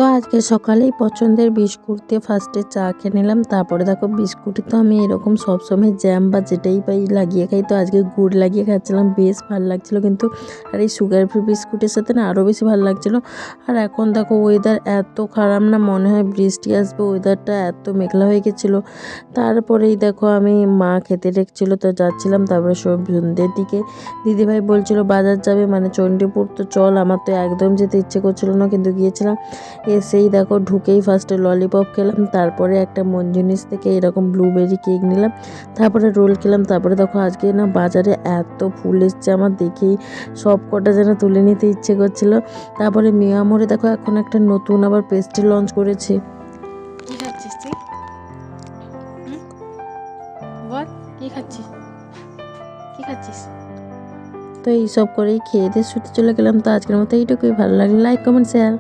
তো আজকে সকালেই পছন্দের বিস্কুট দিয়ে ফার্স্টে চা খেয়ে নিলাম। তারপরে দেখো বিস্কুটে তো আমি এরকম সবসময় জ্যাম বা যেটাই পাই লাগিয়ে খাই, তো আজকে গুড় লাগিয়ে খাচ্ছিলাম, বেশ ভালো লাগছিলো কিন্তু। আর এই সুগার ফ্রি বিস্কুটের সাথে না আরও বেশি ভালো লাগছিলো। আর এখন দেখো ওয়েদার এত খারাপ না, মনে হয় বৃষ্টি আসবে, ওয়েদারটা এত মেঘলা হয়ে গেছিলো। তারপরেই দেখো আমি মা খেতে রেখেছিলো, তো যাচ্ছিলাম। তারপরে সন্ধ্যের দিকে দিদিভাই বলছিল বাজার যাবে, মানে চণ্ডীপুর, তো চল। আমার তো একদম যেতে ইচ্ছে করছিলো না, কিন্তু গিয়েছিলাম। এসেই দেখো ঢুকেই ফার্স্টে ললিপপ খেলাম, তারপরে একটা মঞ্জুনিস থেকে এরকম ব্লুবেরি কেক নিলাম, তারপরে রোল খেলাম। তারপরে দেখো আজকে না বাজারে এত ফুল এসছে, আমার দেখেই সব কটা যেন তুলে নিতে ইচ্ছে করছিল। তারপরে মিয়ামোরে দেখো এখন একটা নতুন আবার পেস্ট্রি লঞ্চ করেছে। কি খাচ্ছিস তুই? বল কি খাচ্ছিস, কি খাচ্ছিস? তো এইসব করেই খেয়ে দিয়ে শুতে চলে গেলাম। তো আজকের মতো এইটুকুই, ভালো লাগলে লাইক কমেন্ট শেয়ার।